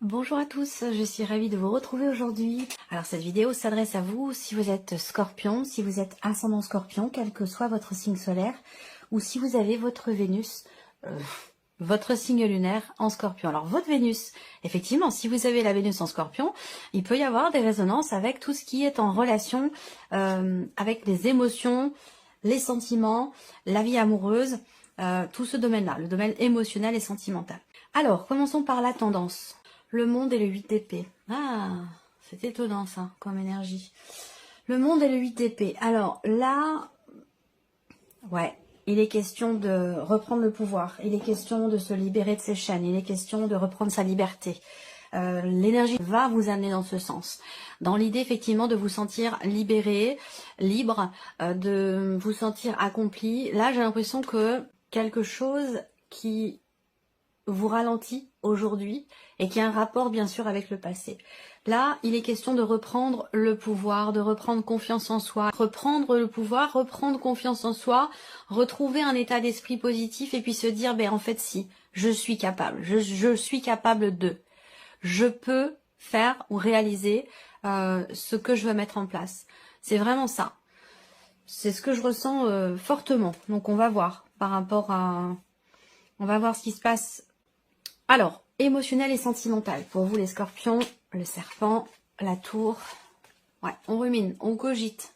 Bonjour à tous, je suis ravie de vous retrouver aujourd'hui. Alors cette vidéo s'adresse à vous si vous êtes Scorpion, si vous êtes ascendant Scorpion, quel que soit votre signe solaire, ou si vous avez votre Vénus, votre signe lunaire en Scorpion. Alors votre Vénus, effectivement, si vous avez la Vénus en Scorpion, il peut y avoir des résonances avec tout ce qui est en relation avec les émotions, les sentiments, la vie amoureuse, tout ce domaine-là, le domaine émotionnel et sentimental. Alors, commençons par la tendance. Le monde et le 8 d'épée. Ah, c'est étonnant ça, comme énergie. Le monde et le 8 d'épée. Alors là, ouais, il est question de reprendre le pouvoir. Il est question de se libérer de ses chaînes. Il est question de reprendre sa liberté. L'énergie va vous amener dans ce sens. Dans l'idée, effectivement, de vous sentir libéré, libre, de vous sentir accompli. Là, j'ai l'impression que quelque chose qui vous ralentit aujourd'hui et qui a un rapport bien sûr avec le passé. Là, il est question de reprendre le pouvoir, de reprendre confiance en soi, reprendre le pouvoir, reprendre confiance en soi, retrouver un état d'esprit positif et puis se dire, ben en fait si, je suis capable, je suis capable de, je peux faire ou réaliser ce que je veux mettre en place. C'est vraiment ça. C'est ce que je ressens fortement. Donc on va voir par rapport à... On va voir ce qui se passe. Alors, émotionnel et sentimental. Pour vous les scorpions, le serpent, la tour. Ouais, on rumine, on cogite.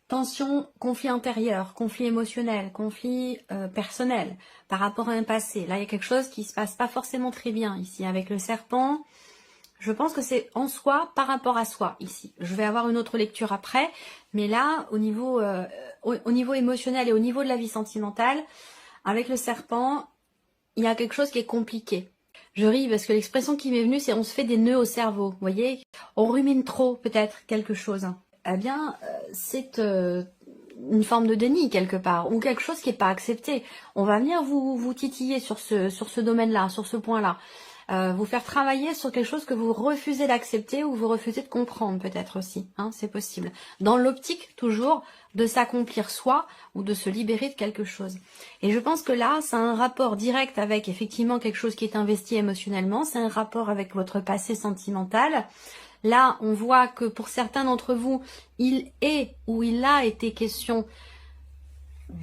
Tension, conflit intérieur, conflit émotionnel, conflit personnel par rapport à un passé. Là, il y a quelque chose qui se passe pas forcément très bien ici. Avec le serpent, je pense que c'est en soi par rapport à soi ici. Je vais avoir une autre lecture après. Mais là, au niveau émotionnel et au niveau de la vie sentimentale, avec le serpent, il y a quelque chose qui est compliqué. Je ris parce que l'expression qui m'est venue, c'est on se fait des nœuds au cerveau. Vous voyez, on rumine trop peut-être quelque chose. Eh bien, c'est une forme de déni quelque part, ou quelque chose qui n'est pas accepté. On va venir vous titiller sur ce domaine-là, sur ce point-là. Vous faire travailler sur quelque chose que vous refusez d'accepter ou vous refusez de comprendre peut-être aussi, hein, c'est possible. Dans l'optique toujours de s'accomplir soi ou de se libérer de quelque chose. Et je pense que là, ça a un rapport direct avec effectivement quelque chose qui est investi émotionnellement, c'est un rapport avec votre passé sentimental. Là, on voit que pour certains d'entre vous, il est ou il a été question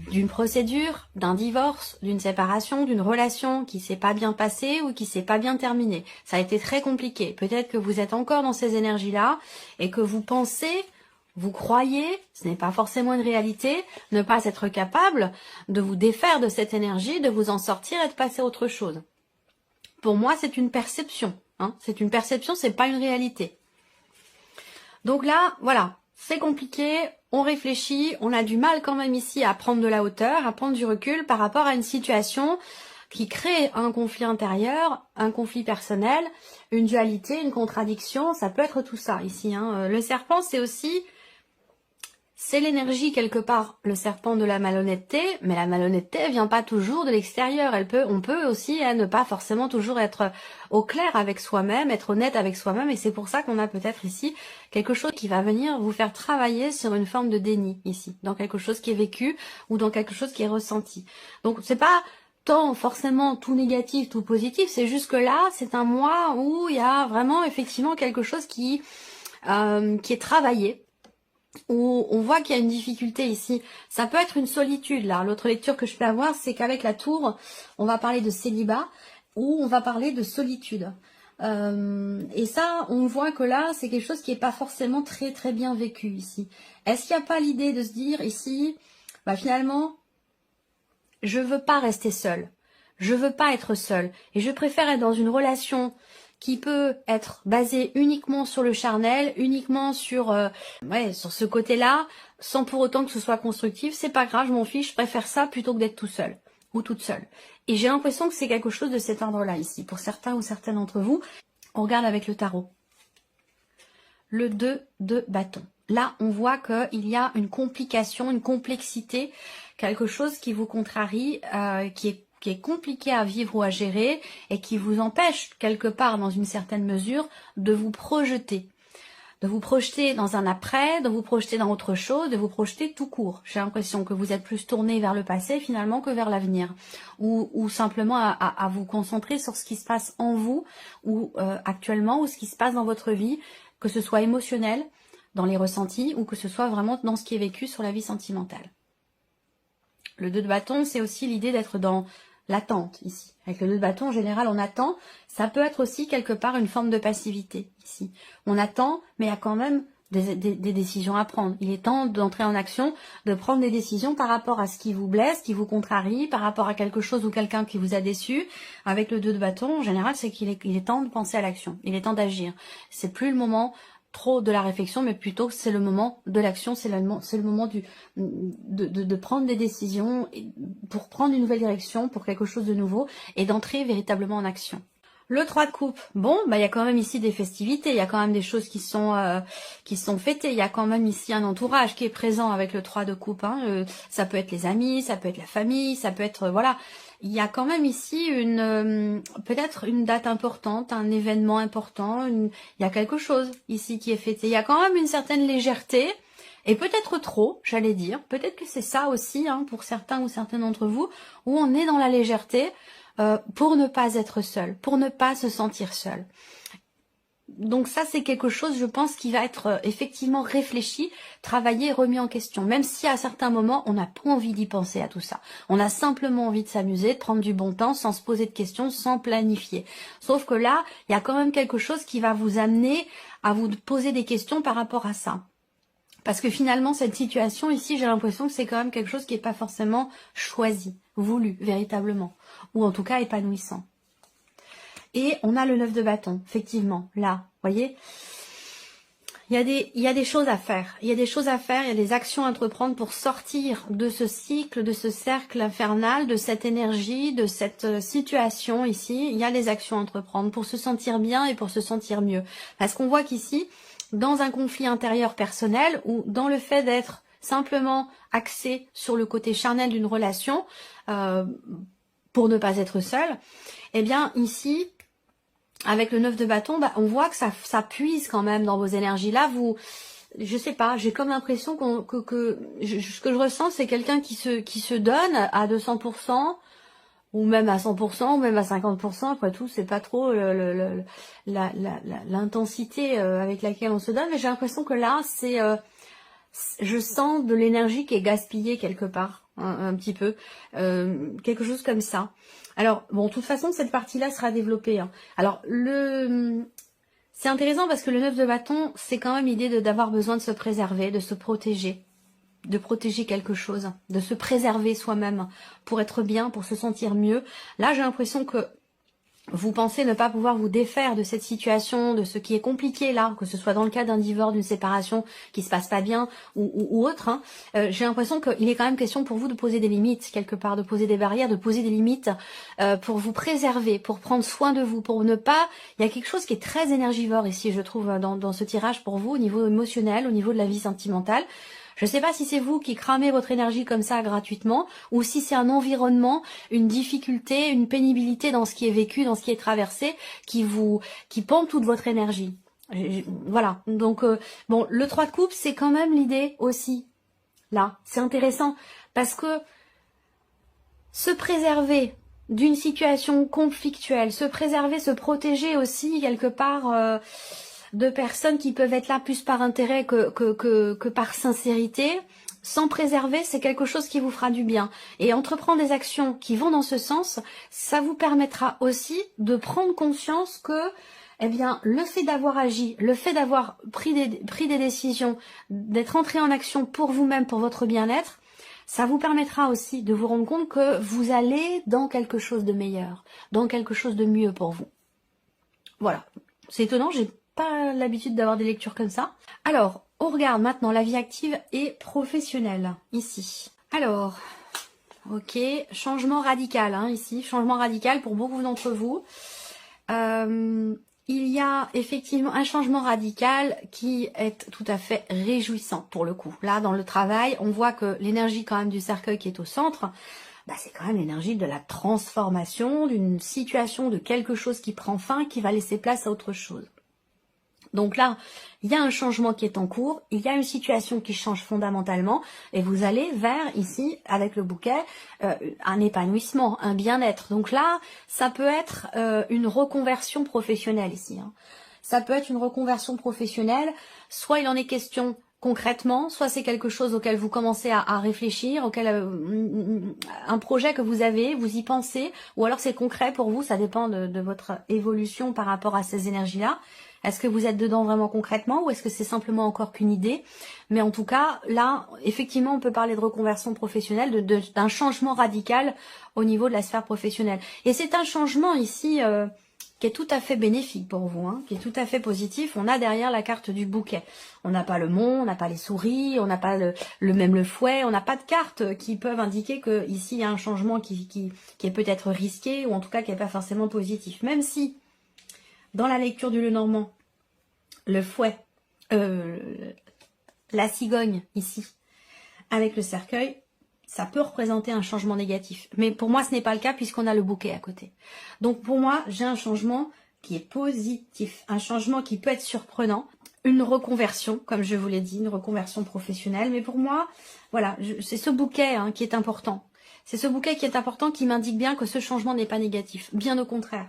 d'une procédure, d'un divorce, d'une séparation, d'une relation qui s'est pas bien passée ou qui s'est pas bien terminée. Ça a été très compliqué. Peut-être que vous êtes encore dans ces énergies-là et que vous pensez, vous croyez, ce n'est pas forcément une réalité, ne pas être capable de vous défaire de cette énergie, de vous en sortir et de passer à autre chose. Pour moi, c'est une perception. Hein. C'est une perception, c'est pas une réalité. Donc là, voilà, c'est compliqué. On réfléchit, on a du mal quand même ici à prendre de la hauteur, à prendre du recul par rapport à une situation qui crée un conflit intérieur, un conflit personnel, une dualité, une contradiction, ça peut être tout ça ici. Hein. Le serpent, c'est aussi, c'est l'énergie quelque part, le serpent de la malhonnêteté, mais la malhonnêteté vient pas toujours de l'extérieur. On peut aussi ne pas forcément toujours être au clair avec soi-même, être honnête avec soi-même, et c'est pour ça qu'on a peut-être ici quelque chose qui va venir vous faire travailler sur une forme de déni ici, dans quelque chose qui est vécu ou dans quelque chose qui est ressenti. Donc c'est pas tant forcément tout négatif, tout positif, c'est juste que là, c'est un mois où il y a vraiment effectivement quelque chose qui est travaillé, où on voit qu'il y a une difficulté ici. Ça peut être une solitude là. L'autre lecture que je peux avoir, c'est qu'avec la tour, on va parler de célibat ou on va parler de solitude. Et ça, on voit que là, c'est quelque chose qui n'est pas forcément très très bien vécu ici. Est-ce qu'il n'y a pas l'idée de se dire ici, bah finalement, je veux pas rester seule. Je veux pas être seule. Et je préfère être dans une relation qui peut être basée uniquement sur le charnel, uniquement sur sur ce côté-là, sans pour autant que ce soit constructif. C'est pas grave, je m'en fiche, je préfère ça plutôt que d'être tout seul ou toute seule. Et j'ai l'impression que c'est quelque chose de cet ordre-là ici, pour certains ou certaines d'entre vous. On regarde avec le tarot. Le 2 de bâton. Là, on voit qu'il y a une complication, une complexité, quelque chose qui vous contrarie, qui est compliqué à vivre ou à gérer et qui vous empêche quelque part, dans une certaine mesure, de vous projeter. de vous projeter dans un après, de vous projeter dans autre chose, de vous projeter tout court. J'ai l'impression que vous êtes plus tourné vers le passé finalement que vers l'avenir, ou simplement à vous concentrer sur ce qui se passe en vous, ou actuellement, ou ce qui se passe dans votre vie, que ce soit émotionnel, dans les ressentis, ou que ce soit vraiment dans ce qui est vécu sur la vie sentimentale. Le 2 de bâton, c'est aussi l'idée d'être dans l'attente ici. Avec le 2 de bâton, en général, on attend. Ça peut être aussi quelque part une forme de passivité ici. On attend, mais il y a quand même des décisions à prendre. Il est temps d'entrer en action, de prendre des décisions par rapport à ce qui vous blesse, qui vous contrarie, par rapport à quelque chose ou quelqu'un qui vous a déçu. Avec le 2 de bâton, en général, c'est qu'il est temps de penser à l'action. Il est temps d'agir. C'est plus le moment trop de la réflexion, mais plutôt c'est le moment de l'action, c'est le moment de prendre des décisions pour prendre une nouvelle direction, pour quelque chose de nouveau, et d'entrer véritablement en action. Le 3 de coupe, bon, bah il y a quand même ici des festivités, il y a quand même des choses qui sont fêtées, il y a quand même ici un entourage qui est présent avec le 3 de coupe, hein. Ça peut être les amis, ça peut être la famille, ça peut être, voilà. Il y a quand même ici peut-être une date importante, un événement important, il y a quelque chose ici qui est fêté. Il y a quand même une certaine légèreté, et peut-être trop, j'allais dire. Peut-être que c'est ça aussi, hein, pour certains ou certaines d'entre vous, où on est dans la légèreté pour ne pas être seul, pour ne pas se sentir seul. Donc ça, c'est quelque chose, je pense, qui va être effectivement réfléchi, travaillé, remis en question. Même si à certains moments, on n'a pas envie d'y penser à tout ça. On a simplement envie de s'amuser, de prendre du bon temps, sans se poser de questions, sans planifier. Sauf que là, il y a quand même quelque chose qui va vous amener à vous poser des questions par rapport à ça. Parce que finalement, cette situation ici, j'ai l'impression que c'est quand même quelque chose qui n'est pas forcément choisi, voulu, véritablement. Ou en tout cas, épanouissant. Et on a le 9 de bâton, effectivement, là, voyez, il y a des choses à faire, il y a des actions à entreprendre pour sortir de ce cycle, de ce cercle infernal, de cette énergie, de cette situation ici. Il y a des actions à entreprendre pour se sentir bien et pour se sentir mieux. Parce qu'on voit qu'ici, dans un conflit intérieur personnel ou dans le fait d'être simplement axé sur le côté charnel d'une relation, pour ne pas être seul, eh bien ici, avec le 9 de bâton, bah, on voit que ça puise quand même dans vos énergies. Là, je sais pas, j'ai comme l'impression ce que je ressens, c'est quelqu'un qui se donne à 200%, ou même à 100%, ou même à 50%. Après tout, c'est pas trop l'intensité avec laquelle on se donne, mais j'ai l'impression que là, je sens de l'énergie qui est gaspillée quelque part, un petit peu, quelque chose comme ça. Alors, bon, de toute façon, cette partie-là sera développée, hein. Alors, c'est intéressant parce que le 9 de bâton, c'est quand même l'idée d'avoir besoin de se préserver, de se protéger, de protéger quelque chose, de se préserver soi-même pour être bien, pour se sentir mieux. Là, j'ai l'impression que vous pensez ne pas pouvoir vous défaire de cette situation, de ce qui est compliqué là, que ce soit dans le cas d'un divorce, d'une séparation qui se passe pas bien ou autre, hein. J'ai l'impression qu'il est quand même question pour vous de poser des limites quelque part, de poser des barrières, de poser des limites pour vous préserver, pour prendre soin de vous, pour ne pas... Il y a quelque chose qui est très énergivore ici, je trouve, dans ce tirage pour vous, au niveau émotionnel, au niveau de la vie sentimentale. Je ne sais pas si c'est vous qui cramez votre énergie comme ça gratuitement, ou si c'est un environnement, une difficulté, une pénibilité dans ce qui est vécu, dans ce qui est traversé, qui pompe toute votre énergie. Voilà, donc bon, le 3 de coupe, c'est quand même l'idée aussi. Là, c'est intéressant, parce que se préserver d'une situation conflictuelle, se préserver, se protéger aussi quelque part... de personnes qui peuvent être là plus par intérêt que par sincérité, sans préserver, c'est quelque chose qui vous fera du bien. Et entreprendre des actions qui vont dans ce sens, ça vous permettra aussi de prendre conscience que, eh bien, le fait d'avoir agi, le fait d'avoir pris des décisions, d'être entré en action pour vous-même, pour votre bien-être, ça vous permettra aussi de vous rendre compte que vous allez dans quelque chose de meilleur, dans quelque chose de mieux pour vous. Voilà. C'est étonnant, j'ai pas l'habitude d'avoir des lectures comme ça. Alors, on regarde maintenant la vie active et professionnelle, ici. Alors, ok, changement radical, hein, ici, changement radical pour beaucoup d'entre vous. Il y a effectivement un changement radical qui est tout à fait réjouissant pour le coup. Là, dans le travail, on voit que l'énergie quand même du cercueil qui est au centre, bah, c'est quand même l'énergie de la transformation, d'une situation, de quelque chose qui prend fin, qui va laisser place à autre chose. Donc là, il y a un changement qui est en cours, il y a une situation qui change fondamentalement et vous allez vers, ici, avec le bouquet, un épanouissement, un bien-être. Donc là, ça peut être une reconversion professionnelle ici. Hein. Ça peut être une reconversion professionnelle, soit il en est question concrètement, soit c'est quelque chose auquel vous commencez à réfléchir, auquel un projet que vous avez, vous y pensez, ou alors c'est concret pour vous, ça dépend de votre évolution par rapport à ces énergies-là. Est-ce que vous êtes dedans vraiment concrètement ou est-ce que c'est simplement encore qu'une idée? Mais en tout cas, là, effectivement, on peut parler de reconversion professionnelle, d'un changement radical au niveau de la sphère professionnelle. Et c'est un changement ici qui est tout à fait bénéfique pour vous, hein, qui est tout à fait positif. On a derrière la carte du bouquet. On n'a pas le mont, on n'a pas les souris, on n'a pas le fouet, on n'a pas de cartes qui peuvent indiquer que ici il y a un changement qui est peut-être risqué ou en tout cas qui n'est pas forcément positif. Même si dans la lecture du Lenormand, le fouet, la cigogne ici, avec le cercueil, ça peut représenter un changement négatif. Mais pour moi, ce n'est pas le cas puisqu'on a le bouquet à côté. Donc pour moi, j'ai un changement qui est positif, un changement qui peut être surprenant, une reconversion, comme je vous l'ai dit, une reconversion professionnelle. Mais pour moi, voilà, c'est ce bouquet hein, qui est important. C'est ce bouquet qui est important qui m'indique bien que ce changement n'est pas négatif. Bien au contraire.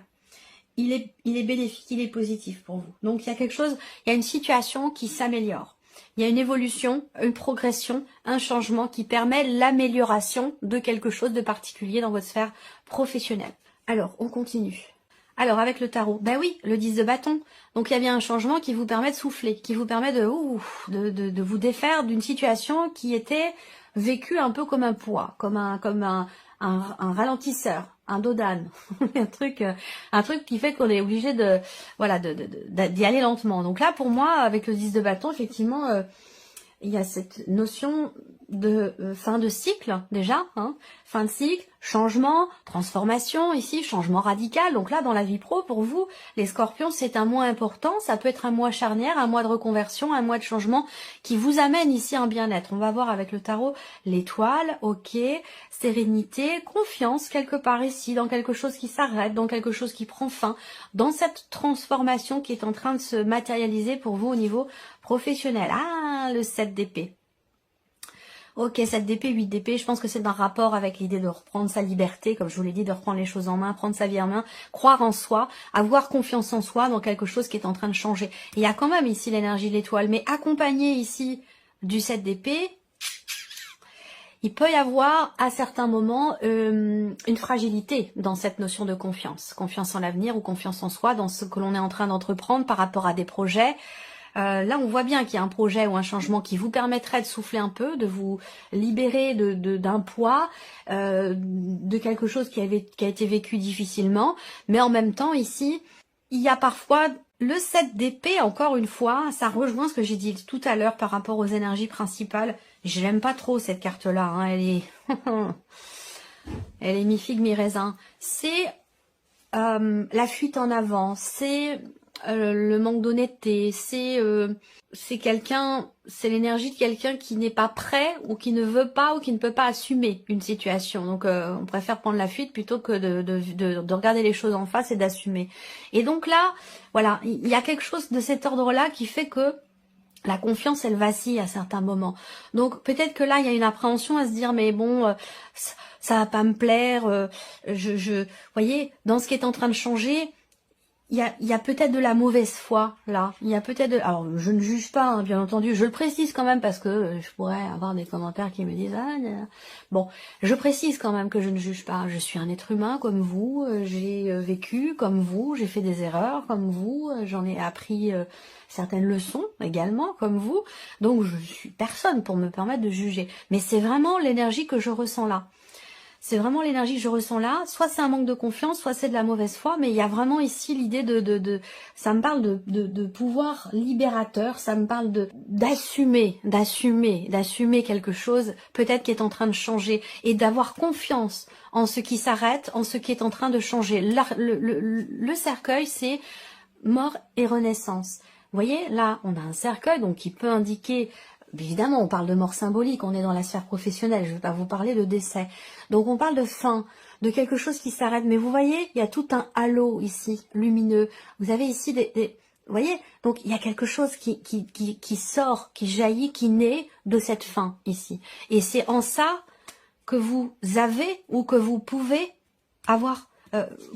Il est bénéfique, il est positif pour vous. Donc il y a quelque chose, il y a une situation qui s'améliore. Il y a une évolution, une progression, un changement qui permet l'amélioration de quelque chose de particulier dans votre sphère professionnelle. Alors, on continue. Alors, avec le tarot, ben oui, le 10 de bâton. Donc, il y a bien un changement qui vous permet de souffler, qui vous permet de vous défaire d'une situation qui était vécue un peu comme un poids, comme un ralentisseur, un dos d'âne, un truc qui fait qu'on est obligé d'y aller lentement. Donc là, pour moi, avec le 10 de bâton, effectivement, il y a cette notion de fin de cycle déjà, hein, fin de cycle, changement, transformation ici, changement radical. Donc là, dans la vie pro, pour vous, les scorpions, c'est un mois important. Ça peut être un mois charnière, un mois de reconversion, un mois de changement qui vous amène ici un bien-être. On va voir avec le tarot l'étoile, ok, sérénité, confiance quelque part ici, dans quelque chose qui s'arrête, dans quelque chose qui prend fin, dans cette transformation qui est en train de se matérialiser pour vous au niveau professionnel. Ah, le 7 d'épée. Ok, 7 d'épée, 8 d'épée, je pense que c'est un rapport avec l'idée de reprendre sa liberté, comme je vous l'ai dit, de reprendre les choses en main, prendre sa vie en main, croire en soi, avoir confiance en soi dans quelque chose qui est en train de changer. Et il y a quand même ici l'énergie de l'étoile, mais accompagné ici du 7 d'épée, il peut y avoir à certains moments une fragilité dans cette notion de confiance. Confiance en l'avenir ou confiance en soi, dans ce que l'on est en train d'entreprendre par rapport à des projets. Là, on voit bien qu'il y a un projet ou un changement qui vous permettrait de souffler un peu, de vous libérer d'un poids, de quelque chose qui a été vécu difficilement. Mais en même temps, ici, il y a parfois le 7 d'épée, encore une fois, ça rejoint ce que j'ai dit tout à l'heure par rapport aux énergies principales. Je l'aime pas trop cette carte-là, hein, elle est mi-figue, mi-raisin. C'est la fuite en avant, c'est le manque d'honnêteté, c'est l'énergie de quelqu'un qui n'est pas prêt ou qui ne veut pas ou qui ne peut pas assumer une situation. Donc on préfère prendre la fuite plutôt que de regarder les choses en face et d'assumer. Et donc là, voilà, il y a quelque chose de cet ordre-là qui fait que la confiance, elle vacille à certains moments. Donc peut-être que là, il y a une appréhension à se dire, mais bon, ça va pas me plaire. Voyez, dans ce qui est en train de changer, il y a peut-être de la mauvaise foi là. Il y a peut-être alors je ne juge pas, hein, bien entendu. Je le précise quand même parce que je pourrais avoir des commentaires qui me disent bon, je précise quand même que je ne juge pas. Je suis un être humain comme vous. J'ai vécu comme vous. J'ai fait des erreurs comme vous. J'en ai appris certaines leçons également comme vous. Donc je suis personne pour me permettre de juger. Mais c'est vraiment l'énergie que je ressens là. C'est vraiment l'énergie que je ressens là. Soit c'est un manque de confiance, soit c'est de la mauvaise foi, mais il y a vraiment ici l'idée ça me parle de pouvoir libérateur, ça me parle d'assumer quelque chose, peut-être qui est en train de changer, et d'avoir confiance en ce qui s'arrête, en ce qui est en train de changer. Le cercueil, c'est mort et renaissance. Vous voyez, là, on a un cercueil, donc qui peut indiquer... Évidemment, on parle de mort symbolique, on est dans la sphère professionnelle, je ne vais pas vous parler de décès. Donc on parle de fin, de quelque chose qui s'arrête. Mais vous voyez, il y a tout un halo ici, lumineux. Vous avez ici Vous voyez? Donc, il y a quelque chose qui sort, qui jaillit, qui naît de cette fin ici. Et c'est en ça que vous avez ou que vous pouvez avoir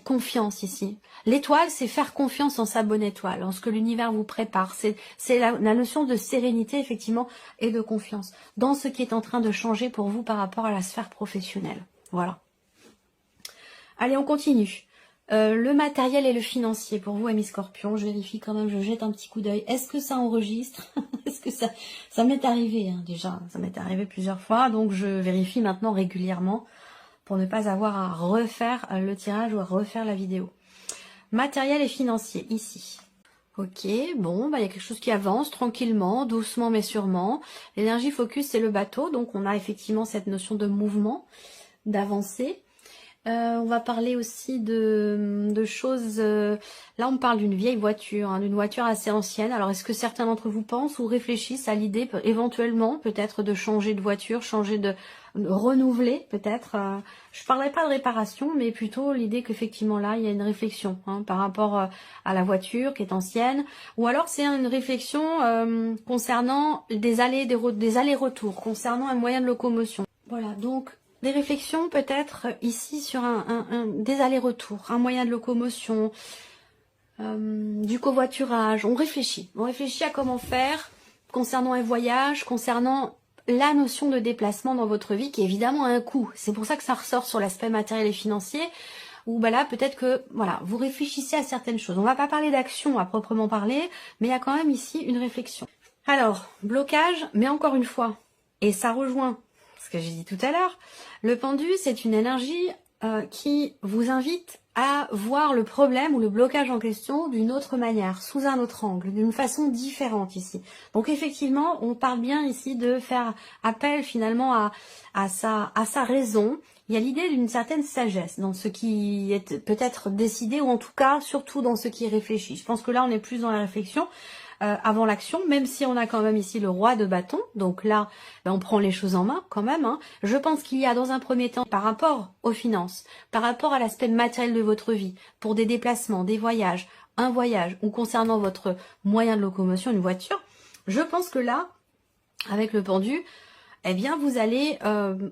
confiance ici. L'étoile, c'est faire confiance en sa bonne étoile, en ce que l'univers vous prépare. C'est la notion de sérénité, effectivement, et de confiance dans ce qui est en train de changer pour vous par rapport à la sphère professionnelle. Voilà. Allez, on continue. Le matériel et le financier pour vous, amis Scorpion. Je vérifie quand même, je jette un petit coup d'œil. Est-ce que ça enregistre? Est-ce que ça m'est arrivé hein, déjà? Ça m'est arrivé plusieurs fois, donc je vérifie maintenant régulièrement pour ne pas avoir à refaire le tirage ou à refaire la vidéo. Matériel et financier, ici. Ok, bon, bah, y a quelque chose qui avance tranquillement, doucement mais sûrement. L'énergie focus, c'est le bateau, donc on a effectivement cette notion de mouvement, d'avancée. On va parler aussi de choses... là, on parle d'une vieille voiture, hein, d'une voiture assez ancienne. Alors, est-ce que certains d'entre vous pensent ou réfléchissent à l'idée éventuellement peut-être de changer de voiture, changer de renouveler peut-être je parlerai pas de réparation, mais plutôt l'idée qu'effectivement là, il y a une réflexion hein, par rapport à la voiture qui est ancienne. Ou alors, c'est une réflexion concernant des allers-retours, concernant un moyen de locomotion. Voilà, donc... des réflexions peut-être ici sur des allers-retours, un moyen de locomotion, du covoiturage. On réfléchit à comment faire concernant un voyage, concernant la notion de déplacement dans votre vie qui évidemment a un coût. C'est pour ça que ça ressort sur l'aspect matériel et financier où bah là peut-être que voilà vous réfléchissez à certaines choses. On va pas parler d'action à proprement parler, mais il y a quand même ici une réflexion. Alors, blocage, mais encore une fois, et ça rejoint ce que j'ai dit tout à l'heure, le pendu, c'est une énergie qui vous invite à voir le problème ou le blocage en question d'une autre manière, sous un autre angle, d'une façon différente ici. Donc effectivement, on parle bien ici de faire appel finalement à sa raison. Il y a l'idée d'une certaine sagesse dans ce qui est peut-être décidé, ou en tout cas, surtout dans ce qui est réfléchi. Je pense que là, on est plus dans la réflexion. Avant l'action, même si on a quand même ici le roi de bâton, donc là ben on prend les choses en main quand même. Hein. Je pense qu'il y a dans un premier temps, par rapport aux finances, par rapport à l'aspect matériel de votre vie, pour des déplacements, des voyages, un voyage, ou concernant votre moyen de locomotion, une voiture, je pense que là, avec le pendu, eh bien vous allez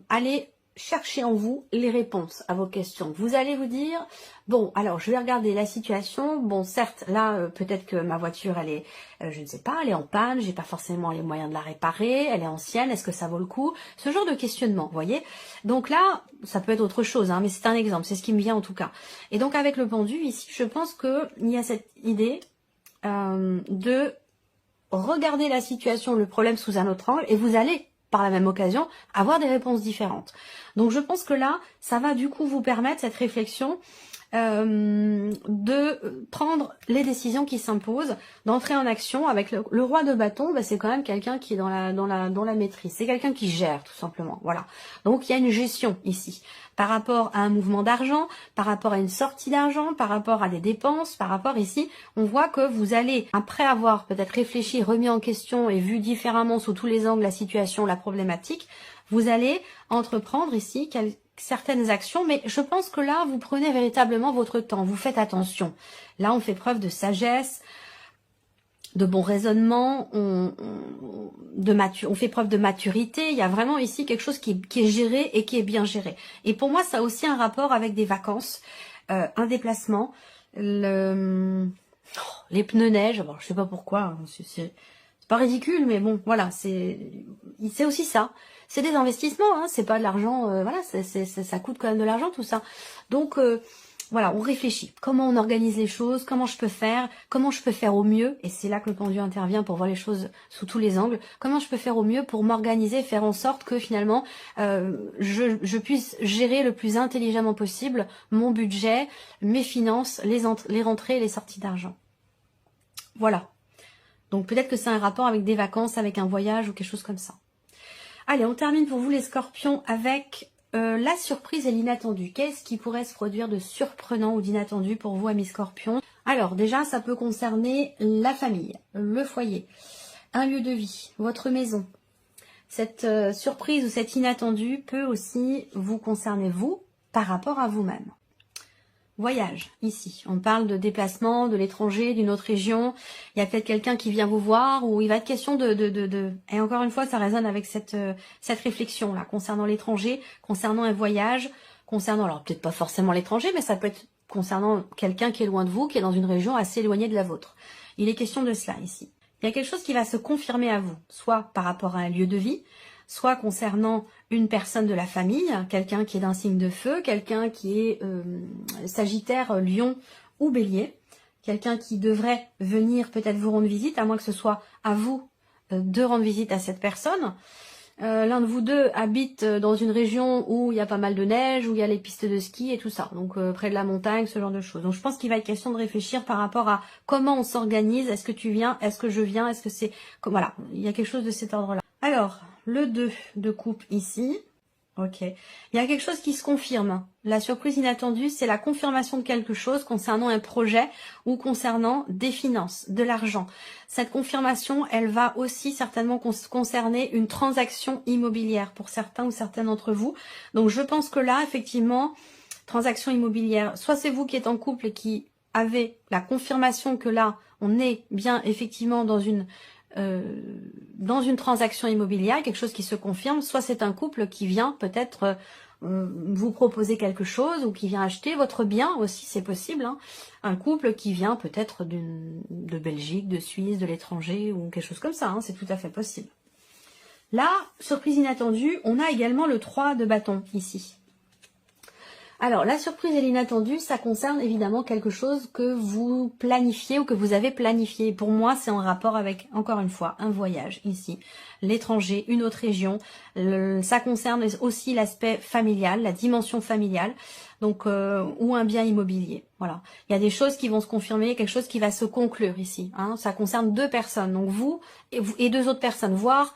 aller chercher en vous les réponses à vos questions. Vous allez vous dire, bon, alors je vais regarder la situation. Bon, certes, là, peut-être que ma voiture, elle est, je ne sais pas, elle est en panne, j'ai pas forcément les moyens de la réparer, elle est ancienne, est-ce que ça vaut le coup? Ce genre de questionnement, vous voyez. Donc là, ça peut être autre chose, hein, mais c'est un exemple, c'est ce qui me vient en tout cas. Et donc avec le pendu, ici, je pense qu'il y a cette idée de regarder la situation, le problème sous un autre angle, et vous allez par la même occasion, avoir des réponses différentes. Donc je pense que là, ça va du coup vous permettre cette réflexion de prendre les décisions qui s'imposent, d'entrer en action avec le roi de bâton. Bah, c'est quand même quelqu'un qui est dans la maîtrise. C'est quelqu'un qui gère tout simplement. Voilà. Donc il y a une gestion ici par rapport à un mouvement d'argent, par rapport à une sortie d'argent, par rapport à des dépenses, par rapport ici, on voit que vous allez, après avoir peut-être réfléchi, remis en question et vu différemment sous tous les angles la situation, la problématique, vous allez entreprendre ici certaines actions, mais je pense que là, vous prenez véritablement votre temps, vous faites attention. Là, on fait preuve de sagesse, de bon raisonnement, on fait preuve de maturité. Il y a vraiment ici quelque chose qui est géré et qui est bien géré. Et pour moi, ça a aussi un rapport avec des vacances, un déplacement, les pneus neige. Bon, je sais pas pourquoi, hein, c'est pas ridicule, mais bon, voilà, c'est aussi ça. C'est des investissements, hein, c'est pas de l'argent, voilà, ça coûte quand même de l'argent tout ça. Donc voilà, on réfléchit. Comment on organise les choses, comment je peux faire au mieux, et c'est là que le pendu intervient pour voir les choses sous tous les angles. Comment je peux faire au mieux pour m'organiser, faire en sorte que finalement je puisse gérer le plus intelligemment possible mon budget, mes finances, les rentrées et les sorties d'argent. Voilà. Donc peut-être que c'est un rapport avec des vacances, avec un voyage ou quelque chose comme ça. Allez, on termine pour vous les scorpions avec la surprise et l'inattendu. Qu'est-ce qui pourrait se produire de surprenant ou d'inattendu pour vous, amis scorpions? Alors déjà, ça peut concerner la famille, le foyer, un lieu de vie, votre maison. Cette surprise ou cet inattendu peut aussi vous concerner vous par rapport à vous-même. voyage, ici. On parle de déplacement, de l'étranger, d'une autre région. Il y a peut-être quelqu'un qui vient vous voir, ou il va être question Et encore une fois, ça résonne avec cette réflexion-là, concernant l'étranger, concernant un voyage, concernant, alors peut-être pas forcément l'étranger, mais ça peut être concernant quelqu'un qui est loin de vous, qui est dans une région assez éloignée de la vôtre. Il est question de cela, ici. Il y a quelque chose qui va se confirmer à vous, soit par rapport à un lieu de vie, soit concernant une personne de la famille, quelqu'un qui est d'un signe de feu, quelqu'un qui est Sagittaire, Lion ou Bélier, quelqu'un qui devrait venir peut-être vous rendre visite, à moins que ce soit à vous de rendre visite à cette personne. L'un de vous deux habite dans une région où il y a pas mal de neige, où il y a les pistes de ski et tout ça, donc près de la montagne, ce genre de choses. Donc je pense qu'il va être question de réfléchir par rapport à comment on s'organise, est-ce que tu viens, est-ce que je viens, est-ce que c'est... Voilà, il y a quelque chose de cet ordre-là. Alors, le 2 de coupe ici, ok. Il y a quelque chose qui se confirme. La surprise inattendue, c'est la confirmation de quelque chose concernant un projet ou concernant des finances, de l'argent. Cette confirmation, elle va aussi certainement concerner une transaction immobilière pour certains ou certaines d'entre vous. Donc je pense que là, effectivement, transaction immobilière, soit c'est vous qui êtes en couple et qui avez la confirmation que là, on est bien effectivement dans une transaction immobilière, quelque chose qui se confirme, soit c'est un couple qui vient peut-être vous proposer quelque chose ou qui vient acheter votre bien aussi, c'est possible, hein. Un couple qui vient peut-être de Belgique, de Suisse, de l'étranger ou quelque chose comme ça, hein, c'est tout à fait possible. Là, surprise inattendue, on a également le 3 de bâton ici. Alors, la surprise et l'inattendue, ça concerne évidemment quelque chose que vous planifiez ou que vous avez planifié. Pour moi, c'est en rapport avec, encore une fois, un voyage ici, l'étranger, une autre région. Ça concerne aussi l'aspect familial, la dimension familiale, donc ou un bien immobilier. Voilà, il y a des choses qui vont se confirmer, quelque chose qui va se conclure ici. Hein. Ça concerne deux personnes, donc vous et deux autres personnes, voire...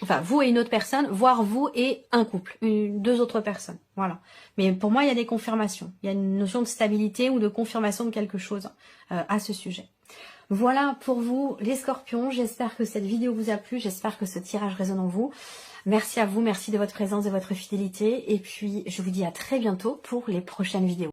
Enfin, vous et une autre personne, voire vous et un couple, deux autres personnes, voilà. Mais pour moi, il y a des confirmations. Il y a une notion de stabilité ou de confirmation de quelque chose à ce sujet. Voilà pour vous, les scorpions. J'espère que cette vidéo vous a plu. J'espère que ce tirage résonne en vous. Merci à vous, merci de votre présence, de votre fidélité. Et puis, je vous dis à très bientôt pour les prochaines vidéos.